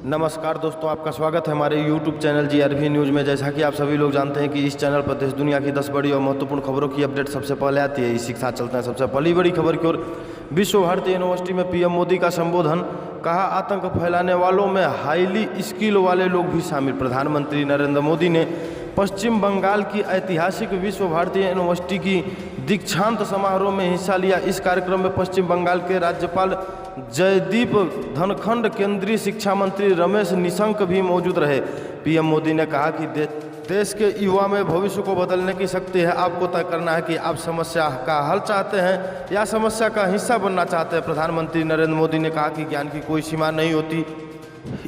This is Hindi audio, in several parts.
नमस्कार दोस्तों, आपका स्वागत है हमारे YouTube चैनल GRV न्यूज़ में। जैसा कि आप सभी लोग जानते हैं कि इस चैनल पर देश दुनिया की 10 बड़ी और महत्वपूर्ण खबरों की अपडेट सबसे पहले आती है। इसी के साथ चलते हैं सबसे पहली बड़ी खबर की ओर। विश्व भारती यूनिवर्सिटी में PM मोदी का संबोधन, कहा आतंक फैलाने वालों में हाईली स्किल वाले लोग भी शामिल। प्रधानमंत्री नरेंद्र मोदी ने पश्चिम बंगाल की ऐतिहासिक विश्व भारती यूनिवर्सिटी की दीक्षांत समारोह में हिस्सा लिया। इस कार्यक्रम में पश्चिम बंगाल के राज्यपाल जयदीप धनखड़, केंद्रीय शिक्षा मंत्री रमेश निशंक भी मौजूद रहे। PM मोदी ने कहा कि देश के युवा में भविष्य को बदलने की शक्ति है। आपको तय करना है कि आप समस्या का हल चाहते हैं या समस्या का हिस्सा बनना चाहते हैं। प्रधानमंत्री नरेंद्र मोदी ने कहा कि ज्ञान की कोई सीमा नहीं होती।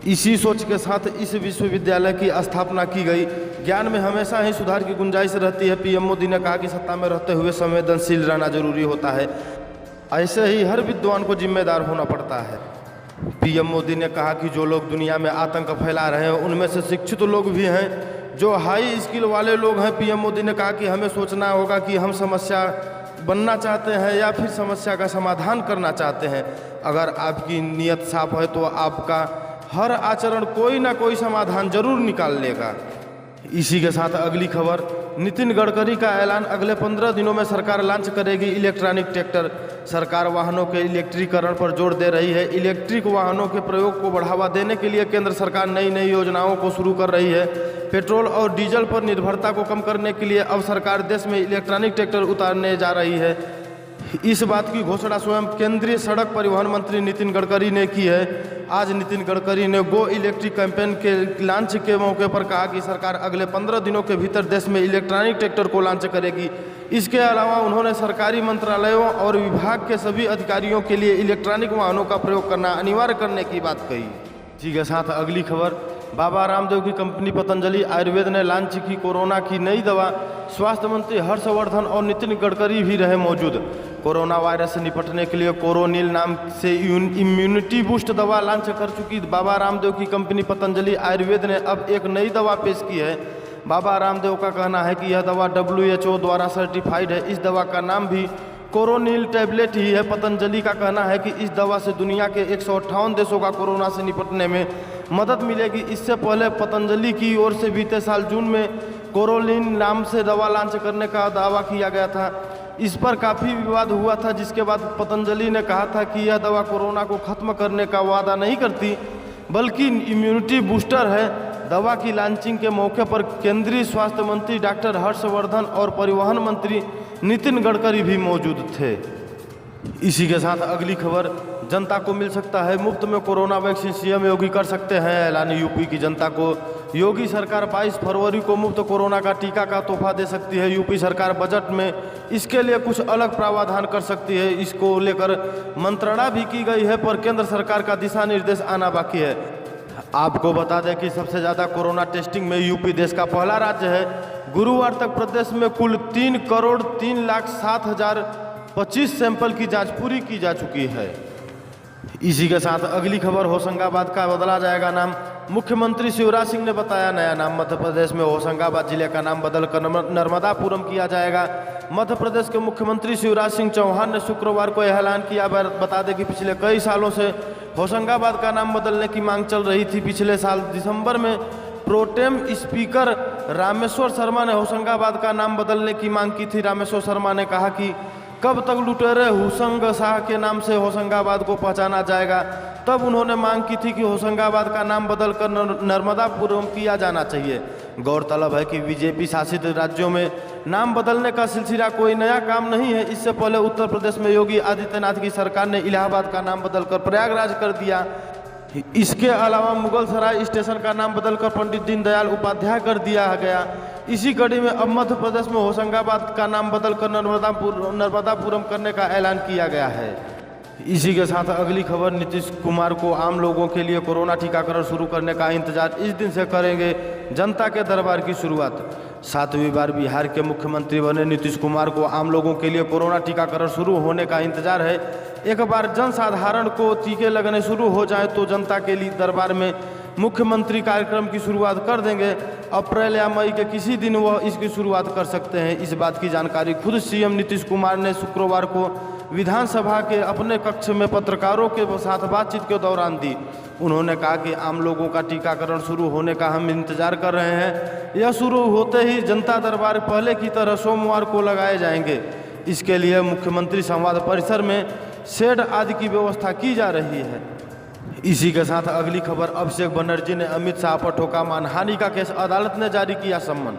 इसी सोच के साथ इस विश्वविद्यालय की स्थापना की गई। ज्ञान में हमेशा ही सुधार की गुंजाइश रहती है। PM मोदी ने कहा कि सत्ता में रहते हुए संवेदनशील रहना जरूरी होता है। ऐसे ही हर विद्वान को जिम्मेदार होना पड़ता है। PM मोदी ने कहा कि जो लोग दुनिया में आतंक फैला रहे हैं उनमें से शिक्षित लोग भी हैं, जो हाई स्किल वाले लोग हैं। PM मोदी ने कहा कि हमें सोचना होगा कि हम समस्या बनना चाहते हैं या फिर समस्या का समाधान करना चाहते हैं। अगर आपकी नीयत साफ है तो आपका हर आचरण कोई ना कोई समाधान जरूर निकाल लेगा। इसी के साथ अगली खबर, नितिन गडकरी का ऐलान, अगले 15 दिनों में सरकार लॉन्च करेगी इलेक्ट्रॉनिक ट्रैक्टर। सरकार वाहनों के इलेक्ट्रीकरण पर जोर दे रही है। इलेक्ट्रिक वाहनों के प्रयोग को बढ़ावा देने के लिए केंद्र सरकार नई नई योजनाओं को शुरू कर रही है। पेट्रोल और डीजल पर निर्भरता को कम करने के लिए अब सरकार देश में इलेक्ट्रॉनिक ट्रैक्टर उतारने जा रही है। इस बात की घोषणा स्वयं केंद्रीय सड़क परिवहन मंत्री नितिन गडकरी ने की है। आज नितिन गडकरी ने गो इलेक्ट्रिक कैंपेन के लॉन्च के मौके पर कहा कि सरकार अगले 15 दिनों के भीतर देश में इलेक्ट्रॉनिक ट्रैक्टर को लॉन्च करेगी। इसके अलावा उन्होंने सरकारी मंत्रालयों और विभाग के सभी अधिकारियों के लिए इलेक्ट्रॉनिक वाहनों का प्रयोग करना अनिवार्य करने की बात कही। इसी के साथ अगली खबर, बाबा रामदेव की कंपनी पतंजलि आयुर्वेद ने लॉन्च की कोरोना की नई दवा। स्वास्थ्य मंत्री हर्षवर्धन और नितिन गडकरी भी रहे मौजूद। कोरोना वायरस से निपटने के लिए कोरोनिल नाम से इम्यूनिटी बूस्ट दवा लॉन्च कर चुकी बाबा रामदेव की कंपनी पतंजलि आयुर्वेद ने अब एक नई दवा पेश की है। बाबा रामदेव का कहना है कि यह दवा WHO द्वारा सर्टिफाइड है। इस दवा का नाम भी कोरोनिल टैबलेट ही है। पतंजलि का कहना है कि इस दवा से दुनिया के 158 देशों का कोरोना से निपटने में मदद मिलेगी। इससे पहले पतंजलि की ओर से बीते साल जून में कोरोनिल नाम से दवा लॉन्च करने का दावा किया गया था। इस पर काफ़ी विवाद हुआ था, जिसके बाद पतंजलि ने कहा था कि यह दवा कोरोना को खत्म करने का वादा नहीं करती बल्कि इम्यूनिटी बूस्टर है। दवा की लॉन्चिंग के मौके पर केंद्रीय स्वास्थ्य मंत्री डॉक्टर हर्षवर्धन और परिवहन मंत्री नितिन गडकरी भी मौजूद थे। इसी के साथ अगली खबर, जनता को मिल सकता है मुफ्त में कोरोना वैक्सीन, CM योगी कर सकते हैं ऐलान। यूपी की जनता को योगी सरकार 22 फरवरी को मुफ्त कोरोना का टीका का तोहफा दे सकती है। यूपी सरकार बजट में इसके लिए कुछ अलग प्रावधान कर सकती है। इसको लेकर मंत्रणा भी की गई है, पर केंद्र सरकार का दिशा निर्देश आना बाकी है। आपको बता दें कि सबसे ज़्यादा कोरोना टेस्टिंग में यूपी देश का पहला राज्य है। गुरुवार तक प्रदेश में कुल 3,03,07,025 सैंपल की जांच पूरी की जा चुकी है। इसी के साथ अगली खबर, होशंगाबाद का बदला जाएगा नाम। मुख्यमंत्री शिवराज सिंह ने बताया नया नाम। मध्य प्रदेश में होशंगाबाद जिले का नाम बदलकर नर्मदापुरम किया जाएगा। मध्य प्रदेश के मुख्यमंत्री शिवराज सिंह चौहान ने शुक्रवार को यह ऐलान किया। बता दें कि पिछले कई सालों से होशंगाबाद का नाम बदलने की मांग चल रही थी। पिछले साल दिसंबर में प्रोटेम स्पीकर रामेश्वर शर्मा ने होशंगाबाद का नाम बदलने की मांग की थी। रामेश्वर शर्मा ने कहा कि कब तक लुटेरे हुसंग शाह के नाम से होशंगाबाद को पहचाना जाएगा। तब उन्होंने मांग की थी कि होशंगाबाद का नाम बदलकर नर्मदापुरम किया जाना चाहिए। गौरतलब है कि BJP शासित राज्यों में नाम बदलने का सिलसिला कोई नया काम नहीं है। इससे पहले उत्तर प्रदेश में योगी आदित्यनाथ की सरकार ने इलाहाबाद का नाम बदलकर प्रयागराज कर दिया। इसके अलावा मुगल सराय स्टेशन का नाम बदलकर पंडित दीनदयाल उपाध्याय कर दिया गया। इसी कड़ी में अब मध्य प्रदेश में होशंगाबाद का नाम बदलकर नर्मदापुरम करने का ऐलान किया गया है। इसी के साथ अगली खबर, नीतीश कुमार को आम लोगों के लिए कोरोना टीकाकरण शुरू करने का इंतजार इस दिन से करेंगे जनता के दरबार की शुरुआत। 7वीं बार बिहार के मुख्यमंत्री बने नीतीश कुमार को आम लोगों के लिए कोरोना टीकाकरण शुरू होने का इंतजार है। एक बार जनसाधारण को टीके लगने शुरू हो जाए तो जनता के लिए दरबार में मुख्यमंत्री कार्यक्रम की शुरुआत कर देंगे। अप्रैल या मई के किसी दिन वह इसकी शुरुआत कर सकते हैं। इस बात की जानकारी खुद CM नीतीश कुमार ने शुक्रवार को विधानसभा के अपने कक्ष में पत्रकारों के साथ बातचीत के दौरान दी। उन्होंने कहा कि आम लोगों का टीकाकरण शुरू होने का हम इंतजार कर रहे हैं। यह शुरू होते ही जनता दरबार पहले की तरह सोमवार को लगाए जाएंगे। इसके लिए मुख्यमंत्री संवाद परिसर में शेड आदि की व्यवस्था की जा रही है। इसी के साथ अगली खबर, अभिषेक बनर्जी ने अमित शाह पर ठोका मानहानि का केस, अदालत ने जारी किया सम्मन।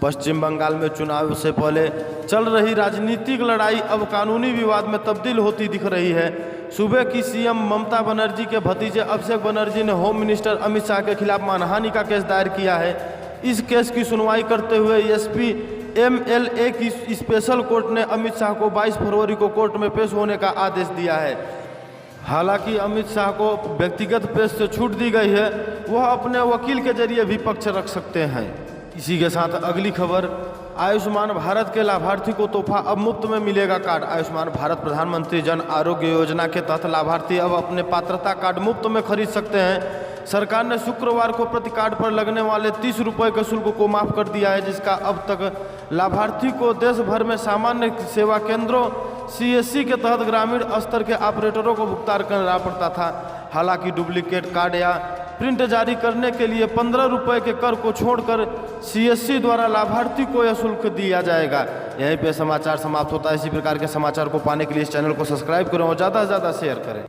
पश्चिम बंगाल में चुनाव से पहले चल रही राजनीतिक लड़ाई अब कानूनी विवाद में तब्दील होती दिख रही है। सूबे की सीएम ममता बनर्जी के भतीजे अभिषेक बनर्जी ने होम मिनिस्टर अमित शाह के खिलाफ मानहानि का केस दायर किया है। इस केस की सुनवाई करते हुए एसपी एमएलए की स्पेशल कोर्ट ने अमित शाह को 22 फरवरी को कोर्ट में पेश होने का आदेश दिया है। हालांकि अमित शाह को व्यक्तिगत पेश से छूट दी गई है, वह अपने वकील के जरिए भी पक्ष रख सकते हैं। इसी के साथ अगली खबर, आयुष्मान भारत के लाभार्थी को तोहफा, अब मुफ्त में मिलेगा कार्ड। आयुष्मान भारत प्रधानमंत्री जन आरोग्य योजना के तहत लाभार्थी अब अपने पात्रता कार्ड मुफ्त में खरीद सकते हैं। सरकार ने शुक्रवार को प्रति कार्ड पर लगने वाले 30 रुपये के शुल्क को माफ कर दिया है, जिसका अब तक लाभार्थी को देश भर में सामान्य सेवा केंद्रों सीएससी के तहत ग्रामीण स्तर के ऑपरेटरों को भुगतान करना पड़ता था। हालांकि डुप्लीकेट कार्ड या प्रिंट जारी करने के लिए 15 रुपये के कर को छोड़कर सीएससी द्वारा लाभार्थी को यह शुल्क दिया जाएगा। यहीं पे समाचार समाप्त होता है। इसी प्रकार के समाचार को पाने के लिए इस चैनल को सब्सक्राइब करें और ज़्यादा से ज़्यादा शेयर करें।